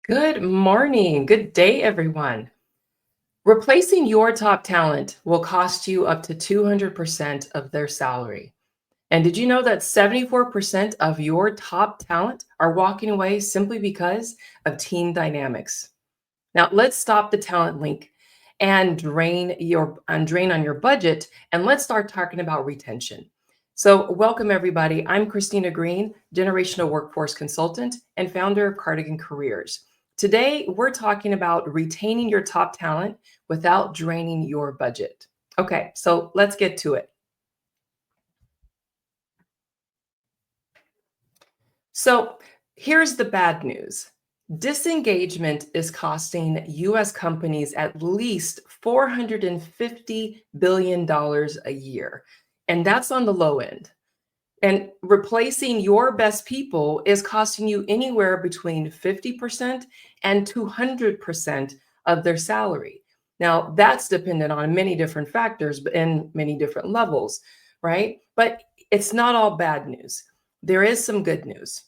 Good morning. Good day, everyone. Replacing your top talent will cost you up to 200% of their salary. And did you know that 74% of your top talent are walking away simply because of team dynamics? Now, let's stop the talent link and drain on your budget, and let's start talking about retention. So, welcome everybody. I'm Christina Green, generational workforce consultant and founder of Cardigan Careers. Today, we're talking about retaining your top talent without draining your budget. Okay, so let's get to it. So here's the bad news. Disengagement is costing US companies at least $450 billion a year. And that's on the low end. And replacing your best people is costing you anywhere between 50% and 200% of their salary. Now, that's dependent on many different factors and many different levels, right? But it's not all bad news. There is some good news.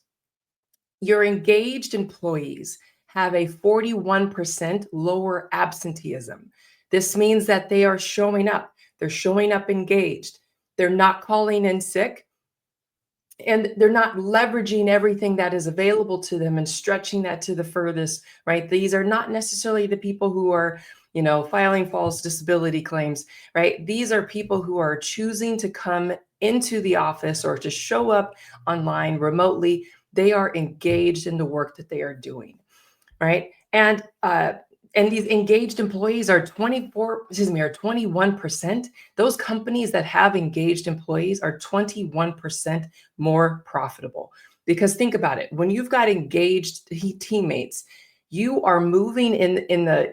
Your engaged employees have a 41% lower absenteeism. This means that they are showing up. They're showing up engaged. They're not calling in sick, and they're not leveraging everything that is available to them and stretching that to the furthest, right? These are not necessarily the people who are, filing false disability claims, right? These are people who are choosing to come into the office or to show up online remotely. They are engaged in the work that they are doing, right? And these engaged employees are 21%. Those companies that have engaged employees are 21% more profitable. Because think about it, when you've got engaged teammates, you are moving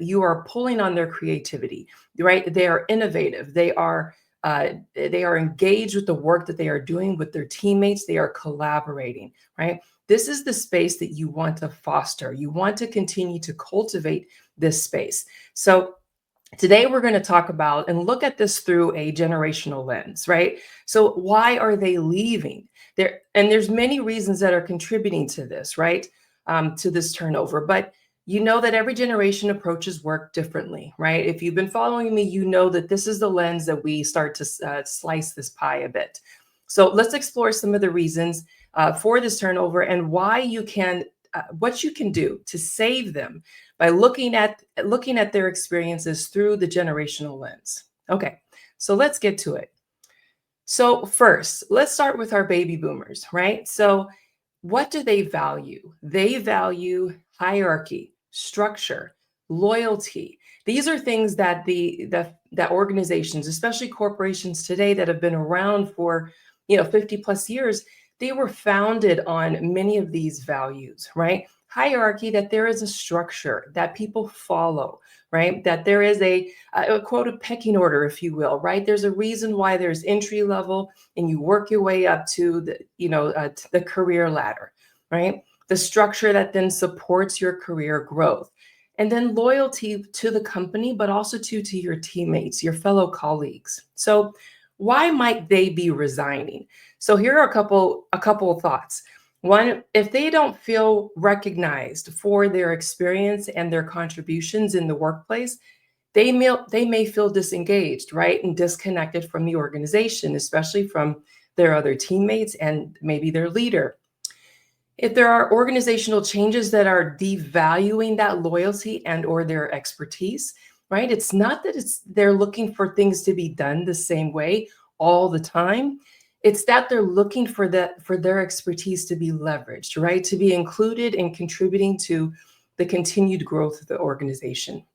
you are pulling on their creativity, right? They are innovative. They are engaged with the work that they are doing with their teammates. They are collaborating, right? This is the space that you want to foster. You want to continue to cultivate this space. So today we're going to talk about and look at this through a generational lens, right? So why are they leaving? There's many reasons that are contributing to this, right? To this turnover, but you know that every generation approaches work differently, right? If you've been following me, you know that this is the lens that we start to slice this pie a bit. So let's explore some of the reasons for this turnover and what you can do to save them by looking at their experiences through the generational lens. Okay, so let's get to it. So first, let's start with our baby boomers, right? So what do they value? They value hierarchy, structure, loyalty. These are things that that organizations, especially corporations today that have been around for 50 plus years, they were founded on many of these values, right? Hierarchy, that there is a structure that people follow, right? That there is a quote, a pecking order, if you will, right? There's a reason why there's entry level and you work your way up to the career ladder, right? The structure that then supports your career growth. And then loyalty to the company, but also to your teammates, your fellow colleagues. So why might they be resigning? So here are a couple of thoughts. One, if they don't feel recognized for their experience and their contributions in the workplace, they may feel disengaged, right? And disconnected from the organization, especially from their other teammates and maybe their leader. If there are organizational changes that are devaluing that loyalty and or their expertise, right? It's not that they're looking for things to be done the same way all the time. It's that they're looking for their expertise to be leveraged, right? To be included in contributing to the continued growth of the organization.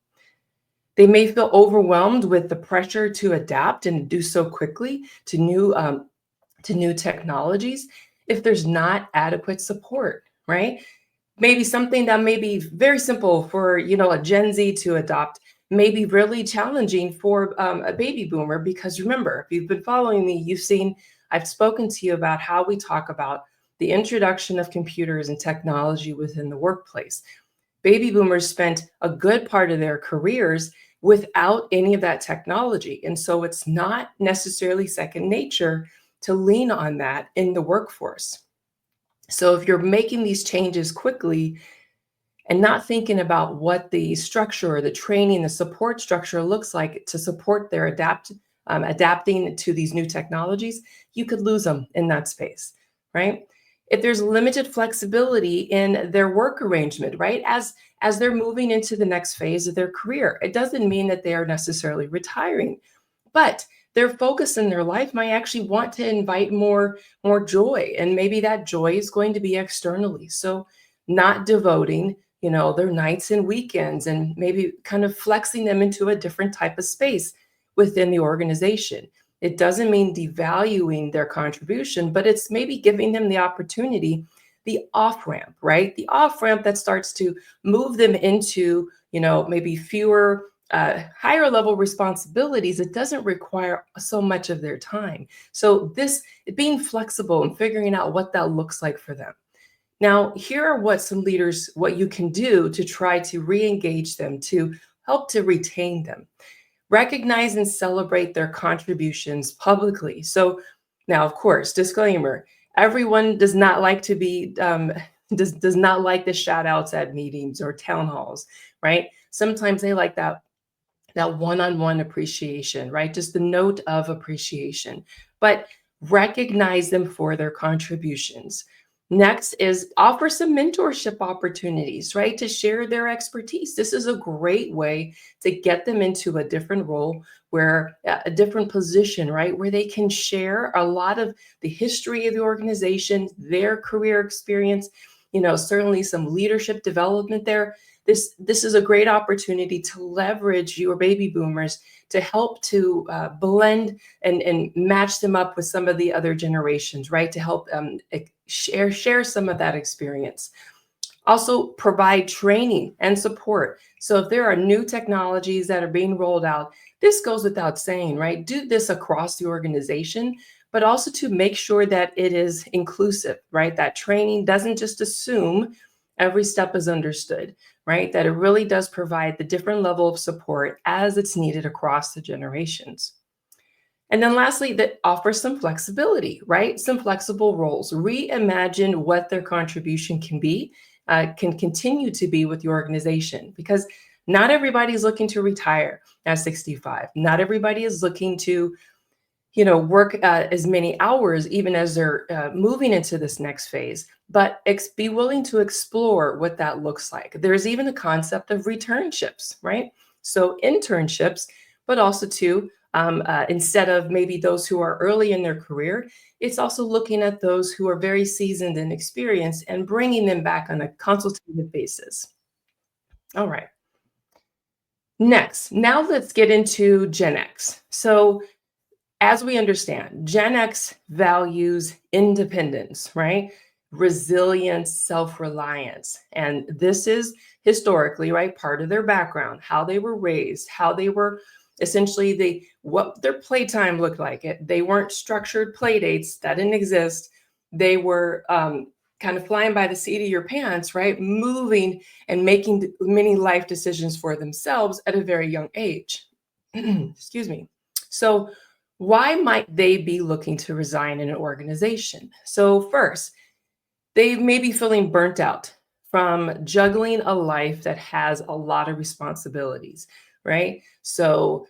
They may feel overwhelmed with the pressure to adapt and do so quickly to new technologies if there's not adequate support, right? Maybe something that may be very simple for a Gen Z to adopt may be really challenging for a baby boomer, because remember, if you've been following me, I've spoken to you about how we talk about the introduction of computers and technology within the workplace. Baby boomers spent a good part of their careers without any of that technology. And so it's not necessarily second nature to lean on that in the workforce. So if you're making these changes quickly, and not thinking about what the structure or the training, the support structure looks like to support their adapting to these new technologies, you could lose them in that space, right? If there's limited flexibility in their work arrangement, right, as they're moving into the next phase of their career, it doesn't mean that they are necessarily retiring, but their focus in their life might actually want to invite more joy, and maybe that joy is going to be externally. So not devoting, their nights and weekends, and maybe kind of flexing them into a different type of space within the organization. It doesn't mean devaluing their contribution, but it's maybe giving them the opportunity, the off ramp, right? The off ramp that starts to move them into, maybe fewer, higher level responsibilities. It doesn't require so much of their time. So, this being flexible and figuring out what that looks like for them. Now, here are what you can do to try to re engage them, to help to retain them. Recognize and celebrate their contributions publicly. So, now, of course, disclaimer, everyone does not like to be, does not like the shout outs at meetings or town halls, right? Sometimes they like that one-on-one appreciation, right? Just the note of appreciation, but recognize them for their contributions. Next is offer some mentorship opportunities, right? To share their expertise. This is a great way to get them into a different role, where a different position, right? Where they can share a lot of the history of the organization, their career experience, certainly some leadership development there. This is a great opportunity to leverage your baby boomers to help to blend and match them up with some of the other generations, right? To help share some of that experience. Also, provide training and support. So if there are new technologies that are being rolled out, this goes without saying, right? Do this across the organization, but also to make sure that it is inclusive, right? That training doesn't just assume every step is understood, right? That it really does provide the different level of support as it's needed across the generations. And then lastly, that offers some flexibility, right? Some flexible roles. Reimagine what their contribution can be, can continue to be with the organization, because not everybody is looking to retire at 65. Not everybody is looking to, work as many hours, even as they're moving into this next phase, but be willing to explore what that looks like. There's even a concept of returnships, right? So internships, but also too, instead of maybe those who are early in their career, it's also looking at those who are very seasoned and experienced and bringing them back on a consultative basis. All right. Next, now let's get into Gen X. So as we understand, Gen X values independence, right? Resilience, self reliance. And this is historically, right, part of their background, how they were raised, how they were essentially, what their playtime looked like. They weren't structured play dates, that didn't exist. They were kind of flying by the seat of your pants, right? Moving and making many life decisions for themselves at a very young age. Excuse me. So, why might they be looking to resign in an organization? So, first, they may be feeling burnt out from juggling a life that has a lot of responsibilities, right? So,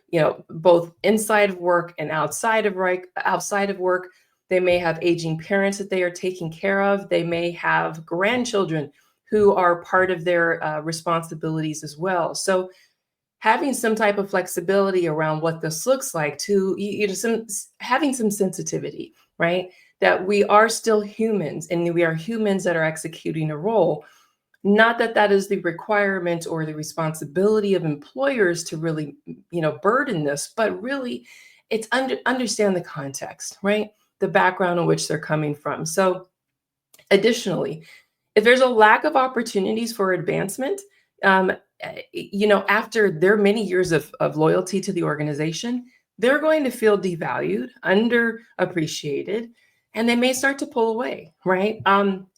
both inside of work and outside of work, they may have aging parents that they are taking care of. They may have grandchildren who are part of their responsibilities as well. So, having some type of flexibility around what this looks like, to having some sensitivity, right? That we are still humans, and we are humans that are executing a role. Not that that is the requirement or the responsibility of employers to really, burden this, but really it's understand the context, right? The background in which they're coming from. So additionally, if there's a lack of opportunities for advancement, after their many years of loyalty to the organization, they're going to feel devalued, underappreciated, and they may start to pull away, right?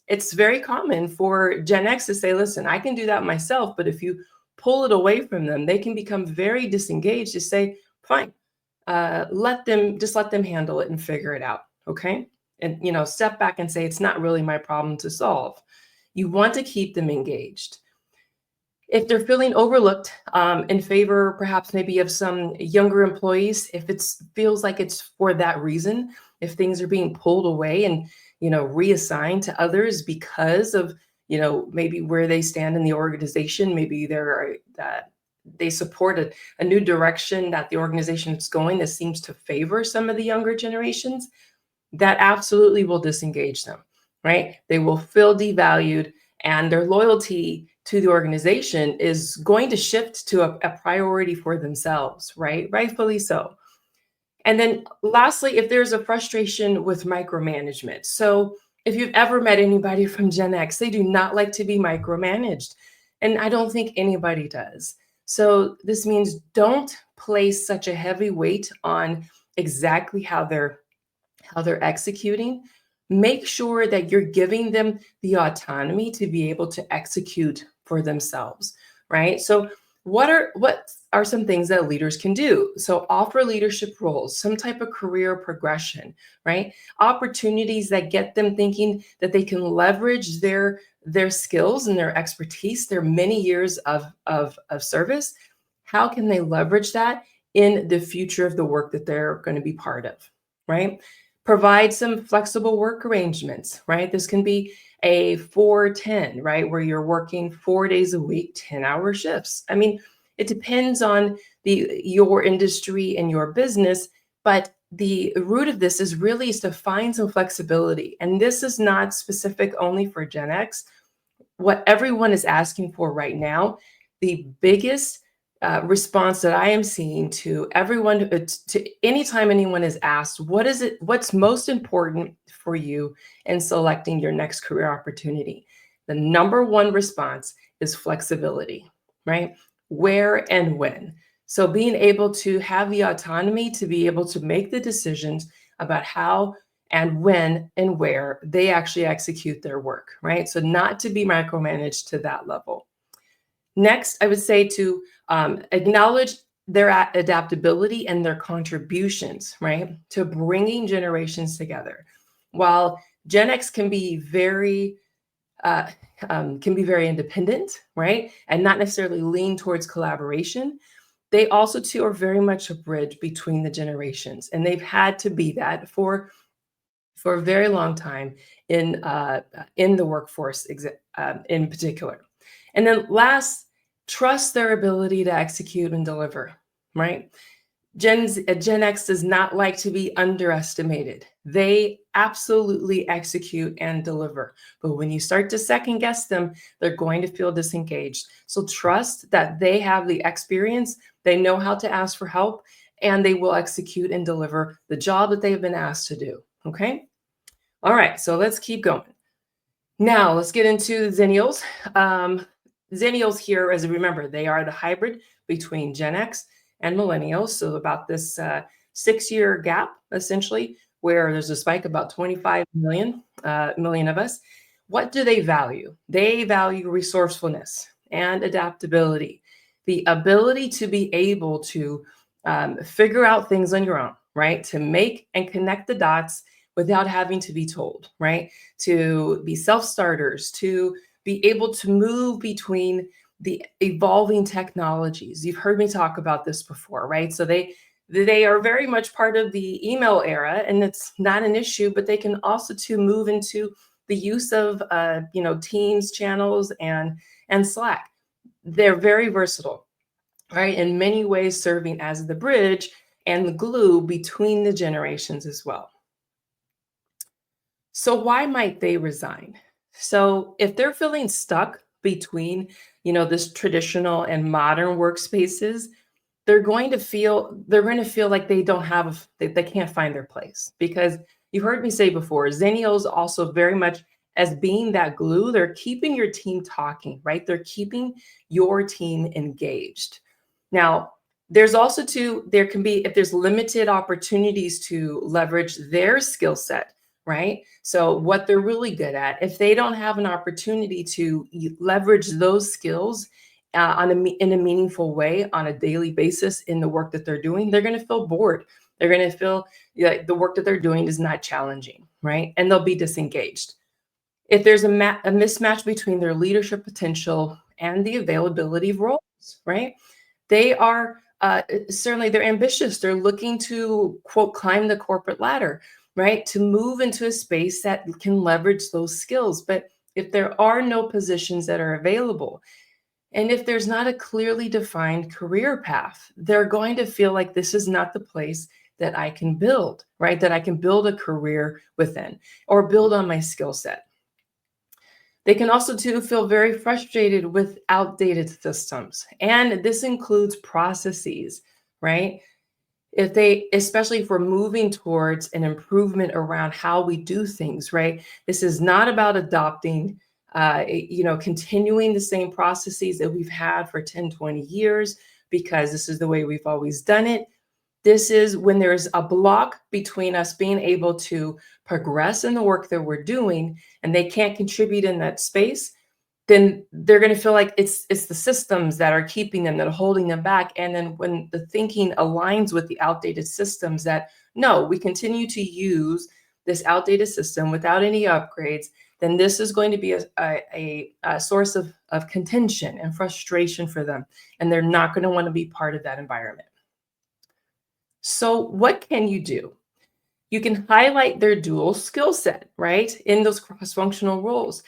It's very common for Gen X to say, listen, I can do that myself, but if you pull it away from them, they can become very disengaged to say, fine, let them handle it and figure it out, okay? And, step back and say, it's not really my problem to solve. You want to keep them engaged. If they're feeling overlooked in favor, perhaps maybe of some younger employees, if it feels like it's for that reason, if things are being pulled away and reassigned to others because of maybe where they stand in the organization, maybe they support a new direction that the organization is going that seems to favor some of the younger generations, that absolutely will disengage them, right? They will feel devalued, and their loyalty to the organization is going to shift to a priority for themselves, right? Rightfully so. And then lastly, if there's a frustration with micromanagement. So if you've ever met anybody from Gen X, they do not like to be micromanaged. And I don't think anybody does. So this means don't place such a heavy weight on exactly how they're executing. Make sure that you're giving them the autonomy to be able to execute for themselves, right? So what are some things that leaders can do? So offer leadership roles, some type of career progression, right? Opportunities that get them thinking that they can leverage their skills and their expertise, their many years of service. How can they leverage that in the future of the work that they're going to be part of, right? Provide some flexible work arrangements, right? This can be a 4-10, right? Where you're working 4 days a week, 10-hour shifts. I mean, it depends on your industry and your business, but the root of this is to find some flexibility. And this is not specific only for Gen X. What everyone is asking for right now, the biggest response that I am seeing to everyone, to anytime anyone is asked, what's most important for you in selecting your next career opportunity? The number one response is flexibility, right? Where and when. So being able to have the autonomy to be able to make the decisions about how and when and where they actually execute their work, right? So not to be micromanaged to that level. Next, I would say to acknowledge their adaptability and their contributions, right, to bringing generations together. While Gen X uh, can be very independent, right, and not necessarily lean towards collaboration, they also too are very much a bridge between the generations, and they've had to be that for a very long time in the workforce in particular. And then last, trust their ability to execute and deliver, right? Gen X does not like to be underestimated. They absolutely execute and deliver. But when you start to second guess them, they're going to feel disengaged. So trust that they have the experience, they know how to ask for help, and they will execute and deliver the job that they have been asked to do. Okay. All right. So let's keep going. Now let's get into Zennials. Zennials here, as remember, they are the hybrid between Gen X and millennials. So about this 6-year gap, essentially, where there's a spike about 25 million of us. What do they value? They value resourcefulness and adaptability, the ability to be able to figure out things on your own, right? To make and connect the dots without having to be told, right? To be self-starters, to be able to move between the evolving technologies. You've heard me talk about this before, right? So they are very much part of the email era, and it's not an issue, but they can also to move into the use of Teams channels and Slack. They're very versatile, right? In many ways, serving as the bridge and the glue between the generations as well. So why might they resign? So if they're feeling stuck between, this traditional and modern workspaces, they're going to feel like they can't find their place, because you've heard me say before, Zennials also very much as being that glue, they're keeping your team talking, right? They're keeping your team engaged. Now, there can be, if there's limited opportunities to leverage their skill set, right? So what they're really good at, if they don't have an opportunity to leverage those skills in a meaningful way on a daily basis in the work that they're doing, they're going to feel bored. They're going to feel like the work that they're doing is not challenging, right? And they'll be disengaged. If there's a mismatch between their leadership potential and the availability of roles, right? They are certainly they're ambitious. They're looking to quote climb the corporate ladder, right? To move into a space that can leverage those skills. But if there are no positions that are available, and if there's not a clearly defined career path, they're going to feel like this is not the place that I can build, right? That I can build a career within or build on my skill set. They can also too feel very frustrated with outdated systems. And this includes processes, right? If they, especially if we're moving towards an improvement around how we do things, right? This is not about adopting, continuing the same processes that we've had for 10, 20 years, because this is the way we've always done it. This is when there's a block between us being able to progress in the work that we're doing and they can't contribute in that space, then they're going to feel like it's the systems that are keeping them, that are holding them back. And then when the thinking aligns with the outdated systems, that no, we continue to use this outdated system without any upgrades, then this is going to be a source of contention and frustration for them. And they're not going to want to be part of that environment. So what can you do? You can highlight their dual skill set, right? In those cross-functional roles.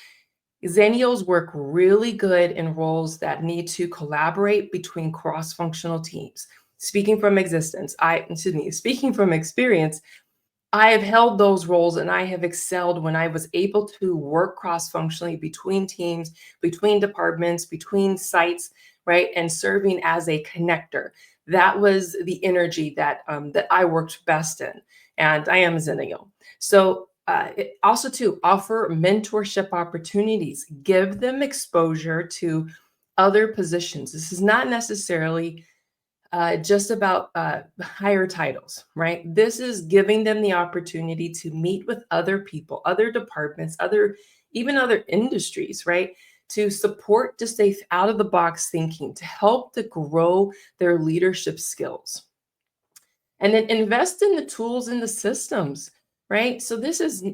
Xennials work really good in roles that need to collaborate between cross-functional teams. Speaking from experience, I have held those roles and I have excelled when I was able to work cross-functionally between teams, between departments, between sites, right? And serving as a connector. That was the energy that I worked best in. And I am a Zennial. So also to offer mentorship opportunities, give them exposure to other positions. This is not necessarily just about higher titles, right? This is giving them the opportunity to meet with other people, other departments, even other industries, right? To support, to stay out of the box thinking, to help to grow their leadership skills. And then invest in the tools and the systems, right? So this is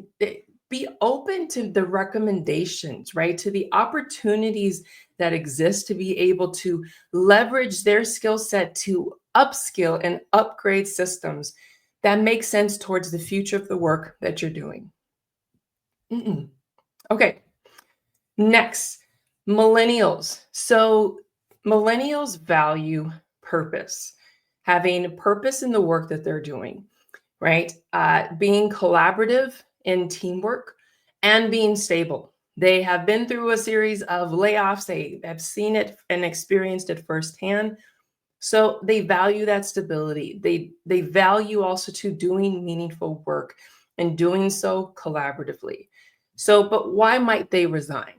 be open to the recommendations, right? To the opportunities that exist to be able to leverage their skill set to upskill and upgrade systems that make sense towards the future of the work that you're doing. Okay, next, millennials. So millennials value purpose, having purpose in the work that they're doing, right? Being collaborative in teamwork and being stable. They have been through a series of layoffs. They have seen it and experienced it firsthand. So they value that stability. They value also to doing meaningful work and doing so collaboratively. So, but why might they resign?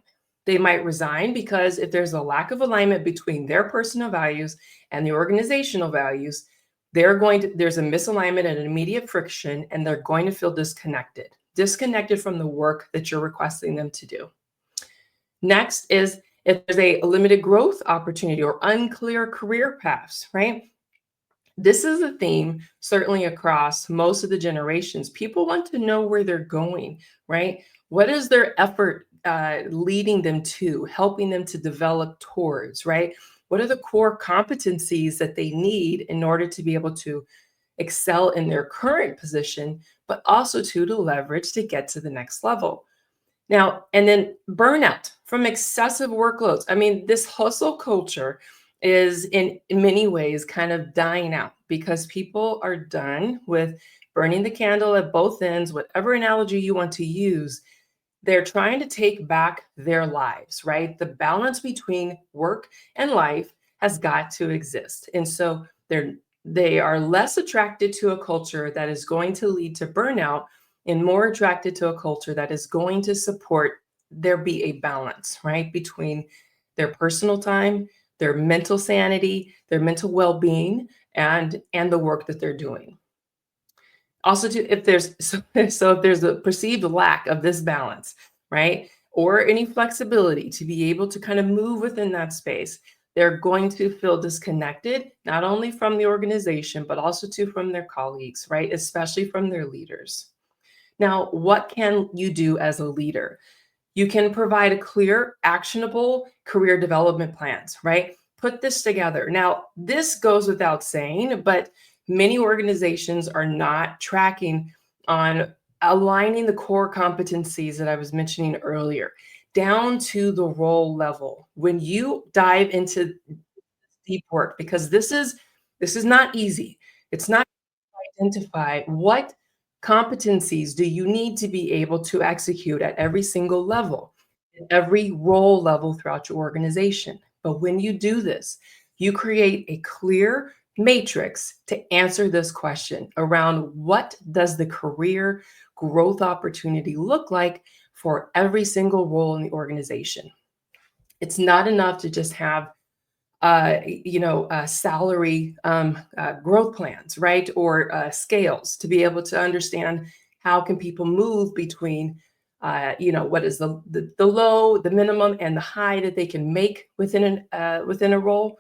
They might resign because if there's a lack of alignment between their personal values and the organizational values, there's a misalignment and an immediate friction, and they're going to feel disconnected from the work that you're requesting them to do. Next is if there's a limited growth opportunity or unclear career paths, right? This is a theme certainly across most of the generations. People want to know where they're going, right? What is their effort leading them to, helping them to develop towards, right? What are the core competencies that they need in order to be able to excel in their current position, but also to leverage to get to the next level? Now, and then burnout from excessive workloads. I mean, this hustle culture is in many ways kind of dying out because people are done with burning the candle at both ends, whatever analogy you want to use. They're trying to take back their lives, right? The balance between work and life has got to exist. And so they are less attracted to a culture that is going to lead to burnout and more attracted to a culture that is going to support there be a balance, right? Between their personal time, their mental sanity, their mental well-being, and the work that they're doing. Also, if there's so if there's a perceived lack of this balance, right, or any flexibility to be able to kind of move within that space, they're going to feel disconnected, not only from the organization, but also from their colleagues, right, especially from their leaders. Now, what can you do as a leader? You can provide a clear, actionable career development plans, right? Put this together. Now, this goes without saying, but many organizations are not tracking on aligning the core competencies that I was mentioning earlier down to the role level. When you dive into deep work, because this is not easy. It's not identify what competencies do you need to be able to execute at every single level, at every role level throughout your organization. But when you do this, you create a clear matrix to answer this question around what does the career growth opportunity look like for every single role in the organization. It's not enough to just have salary growth plans, right? Or scales to be able to understand how can people move between, what is the low, the minimum, and the high that they can make within a role.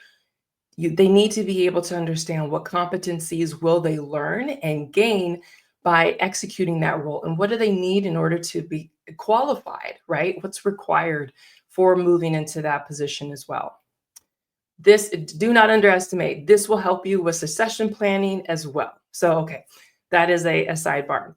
They need to be able to understand what competencies will they learn and gain by executing that role, and what do they need in order to be qualified, right? What's required for moving into that position as well. This, do not underestimate. This will help you with succession planning as well. So, okay, that is a sidebar.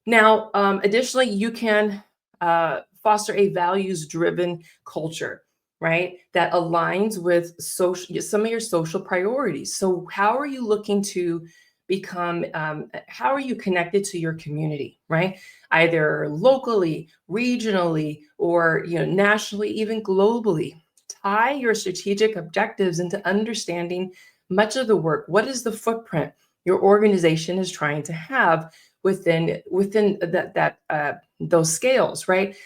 Now, additionally, you can foster a values-driven culture, right? That aligns with some of your social priorities. So, how are you looking to become? How are you connected to your community, right? Either locally, regionally, or nationally, even globally. Tie your strategic objectives into understanding much of the work. What is the footprint your organization is trying to have within those scales, right?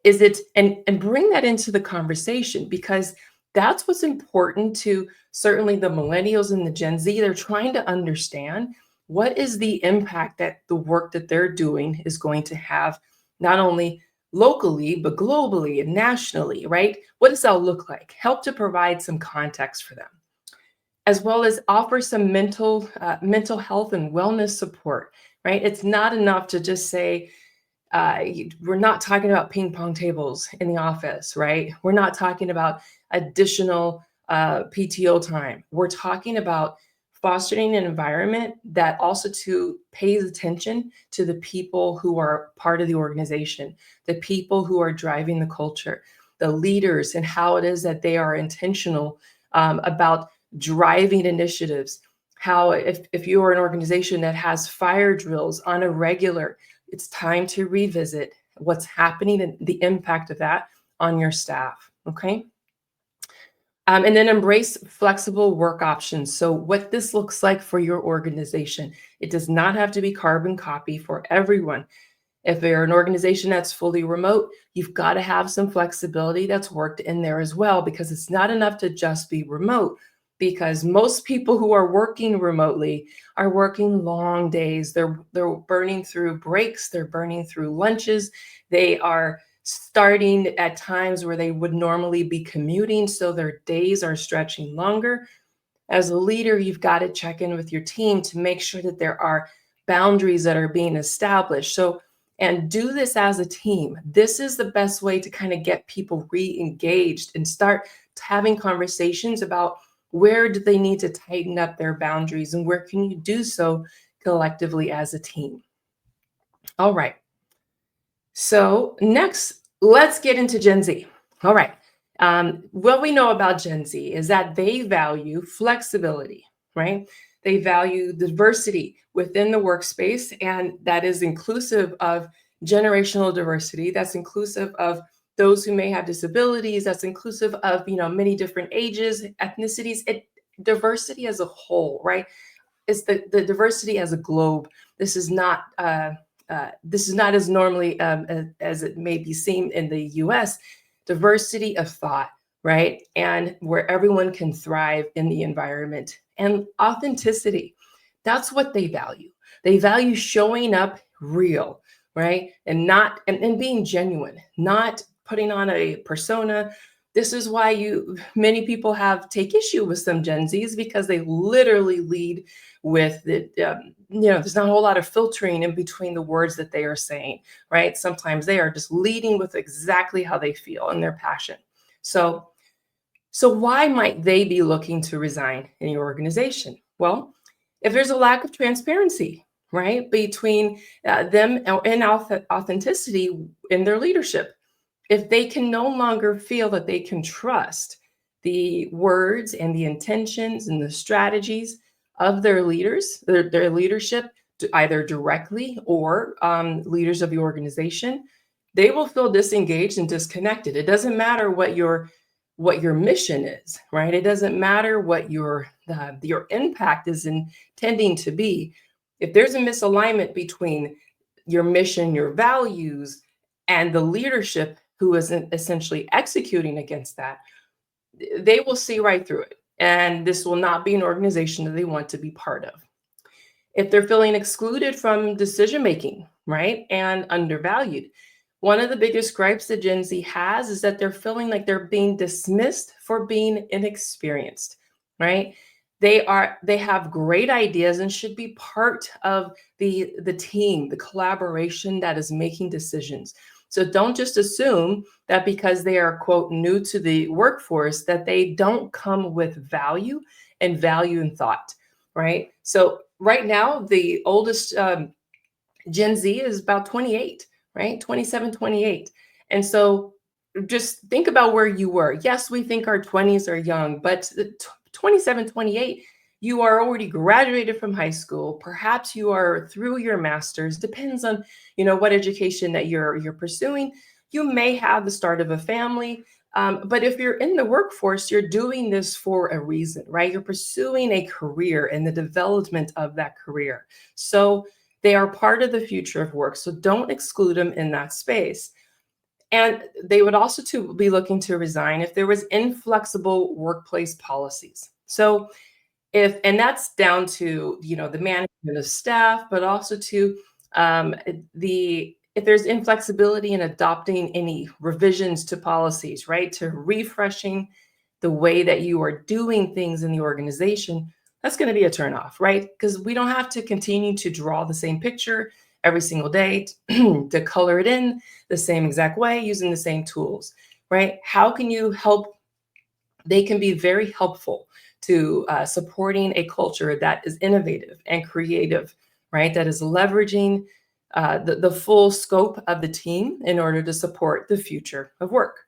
Is it, and bring that into the conversation, because that's what's important to certainly the millennials and the Gen Z. They're trying to understand what is the impact that the work that they're doing is going to have, not only locally but globally and nationally, right? What does that look like? Help to provide some context for them, as well as offer some mental health and wellness support, right? It's not enough to just say, we're not talking about ping pong tables in the office, right? We're not talking about additional PTO time. We're talking about fostering an environment that also to pays attention to the people who are part of the organization, the people who are driving the culture, the leaders, and how it is that they are intentional about driving initiatives. How if you are an organization that has fire drills on a regular, it's time to revisit what's happening and the impact of that on your staff. Okay. And then embrace flexible work options. So, what this looks like for your organization, it does not have to be carbon copy for everyone. If you're an organization that's fully remote, you've got to have some flexibility that's worked in there as well, because it's not enough to just be remote. Because most people who are working remotely are working long days. They're burning through breaks, they're burning through lunches. They are starting at times where they would normally be commuting, so their days are stretching longer. As a leader, you've got to check in with your team to make sure that there are boundaries that are being established. So, and do this as a team. This is the best way to kind of get people re-engaged and start having conversations about where do they need to tighten up their boundaries and where can you do so collectively as a team. All right. So next, let's get into Gen Z. All right. What we know about Gen Z is that they value flexibility, right? They value diversity within the workspace, and that is inclusive of generational diversity. That's inclusive of those who may have disabilities. That's inclusive of many different ages, ethnicities, diversity as a whole, right? It's the diversity as a globe. This is not as normally as it may be seen in the U.S. Diversity of thought, right, and where everyone can thrive in the environment, and authenticity. That's what they value. They value showing up real, right, and not and being genuine, not putting on a persona. This is why many people have take issue with some Gen Zs because they literally lead with the, there's not a whole lot of filtering in between the words that they are saying, right? Sometimes they are just leading with exactly how they feel and their passion. So, so why might they be looking to resign in your organization? Well, if there's a lack of transparency, right, between them and authenticity in their leadership, if they can no longer feel that they can trust the words and the intentions and the strategies of their leaders, their leadership, either directly or leaders of the organization, they will feel disengaged and disconnected. It doesn't matter what your mission is, right? It doesn't matter what your impact is intending to be. If there's a misalignment between your mission, your values, and the leadership who isn't essentially executing against that, they will see right through it. And this will not be an organization that they want to be part of. If they're feeling excluded from decision making, right, and undervalued, one of the biggest gripes that Gen Z has is that they're feeling like they're being dismissed for being inexperienced, right? They have great ideas and should be part of the team, the collaboration that is making decisions. So don't just assume that because they are, quote, new to the workforce, that they don't come with value and thought, right? So right now, the oldest Gen Z is about 28, right? 27, 28. And so just think about where you were. Yes, we think our 20s are young, but 27, 28, you are already graduated from high school. Perhaps you are through your master's, depends on, what education that you're pursuing. You may have the start of a family. But if you're in the workforce, you're doing this for a reason, right? You're pursuing a career and the development of that career. So they are part of the future of work. So don't exclude them in that space. And they would also be looking to resign if there was inflexible workplace policies. So and that's down to, the management of staff, but also to if there's inflexibility in adopting any revisions to policies, right, to refreshing the way that you are doing things in the organization, that's going to be a turnoff, right? Because we don't have to continue to draw the same picture every single day to color it in the same exact way using the same tools, right? How can you help? They can be very helpful to supporting a culture that is innovative and creative, right? That is leveraging the full scope of the team in order to support the future of work.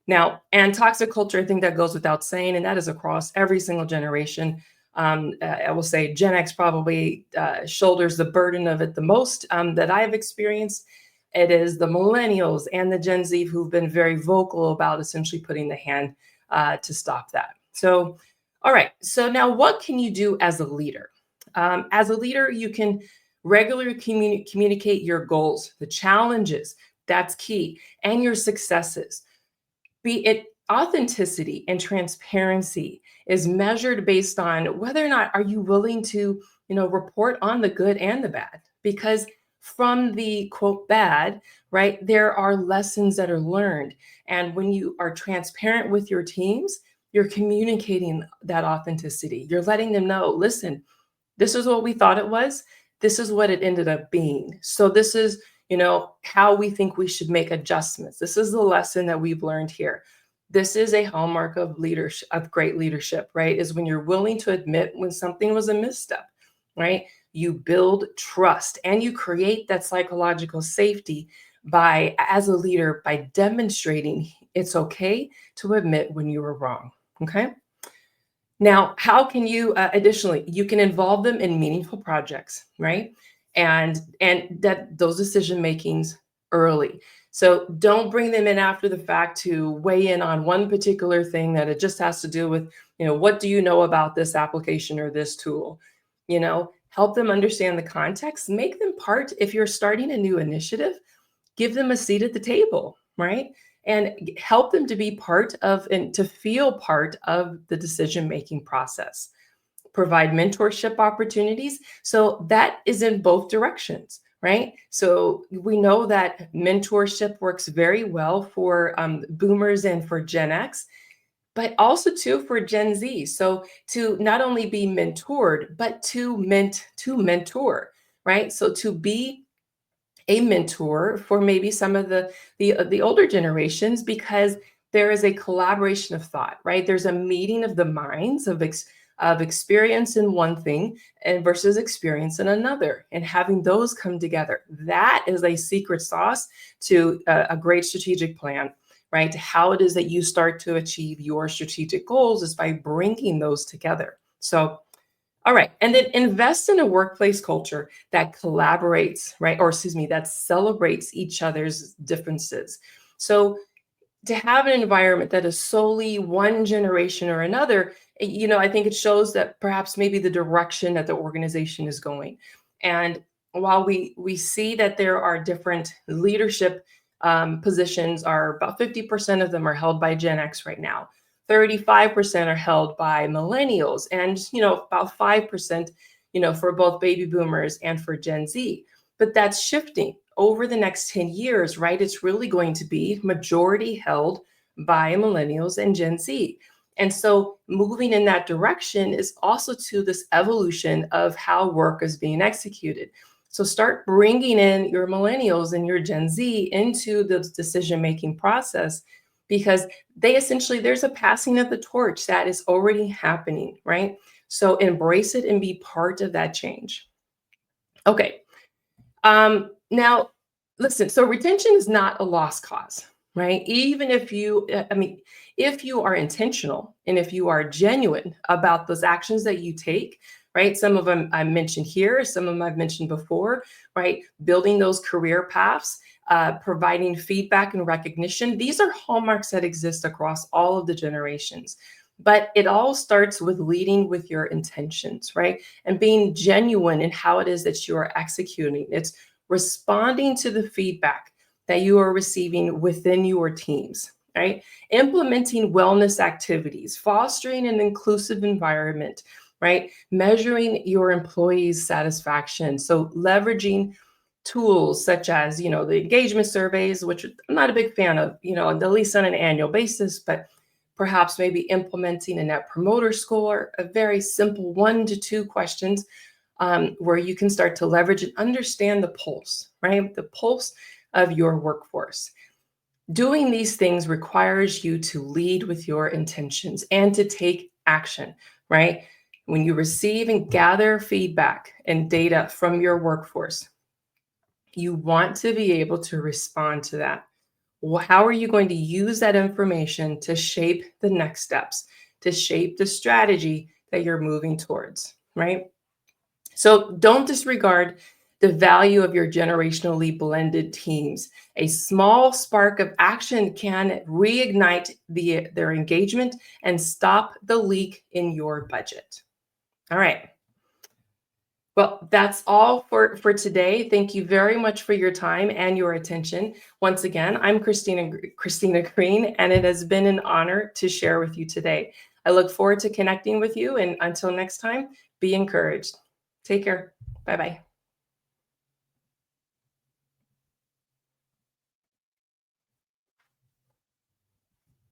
Now, and toxic culture, I think that goes without saying, and that is across every single generation. I will say Gen X probably shoulders the burden of it the most that I have experienced. It is the millennials and the Gen Z who've been very vocal about essentially putting the hand to stop that. So, all right. So now what can you do as a leader? As a leader, you can regularly communicate your goals, the challenges, that's key, and your successes. Be it authenticity and transparency is measured based on whether or not are you willing to, report on the good and the bad, because from the quote bad, right, there are lessons that are learned. And when you are transparent with your teams, you're communicating that authenticity. You're letting them know, listen, this is what we thought it was. This is what it ended up being. So this is, how we think we should make adjustments. This is the lesson that we've learned here. This is a hallmark of leadership, of great leadership, right? Is when you're willing to admit when something was a misstep, right? You build trust and you create that psychological safety as a leader, by demonstrating it's okay to admit when you were wrong. Okay. Now, how can you additionally, you can involve them in meaningful projects, right? And that those decision makings early. So don't bring them in after the fact to weigh in on one particular thing that it just has to do with, what do you know about this application or this tool? Help them understand the context, make them part. If you're starting a new initiative, give them a seat at the table, right? And help them to be part of and to feel part of the decision making process. Provide mentorship opportunities. So that is in both directions, right? So we know that mentorship works very well for boomers and for Gen X, but also too for Gen Z. So to not only be mentored, but to mentor, right? So to be a mentor for maybe some of the older generations, because there is a collaboration of thought, right? There's a meeting of the minds of experience in one thing and versus experience in another, and having those come together. That is a secret sauce to a great strategic plan, right? How it is that you start to achieve your strategic goals is by bringing those together. So all right. And then invest in a workplace culture that collaborates, right? Or excuse me, that celebrates each other's differences. So to have an environment that is solely one generation or another, I think it shows that perhaps maybe the direction that the organization is going. And while we see that there are different leadership positions, are about 50% of them are held by Gen X right now. 35% are held by millennials, and about 5%, for both baby boomers and for Gen Z. But that's shifting over the next 10 years, right? It's really going to be majority held by millennials and Gen Z. And so moving in that direction is also to this evolution of how work is being executed. So start bringing in your millennials and your Gen Z into the decision making process, because there's a passing of the torch that is already happening, right? So embrace it and be part of that change. Okay. Now, listen, so retention is not a lost cause, right? Even if if you are intentional and if you are genuine about those actions that you take, right? Some of them I mentioned here, some of them I've mentioned before, right? Building those career paths, providing feedback and recognition. These are hallmarks that exist across all of the generations. But it all starts with leading with your intentions, right? And being genuine in how it is that you are executing. It's responding to the feedback that you are receiving within your teams, right? Implementing wellness activities, fostering an inclusive environment, right? Measuring your employees' satisfaction. So leveraging tools such as, the engagement surveys, which I'm not a big fan of, at least on an annual basis, but perhaps maybe implementing a net promoter score, a very simple 1 to 2 questions, where you can start to leverage and understand the pulse, right? The pulse of your workforce. Doing these things requires you to lead with your intentions and to take action, right? When you receive and gather feedback and data from your workforce, you want to be able to respond to that. How are you going to use that information to shape the next steps, to shape the strategy that you're moving towards, right? So don't disregard the value of your generationally blended teams. A small spark of action can reignite their engagement and stop the leak in your budget. All right. Well, that's all for today. Thank you very much for your time and your attention. Once again, I'm Christina Green, and it has been an honor to share with you today. I look forward to connecting with you, and until next time, be encouraged. Take care. Bye-bye.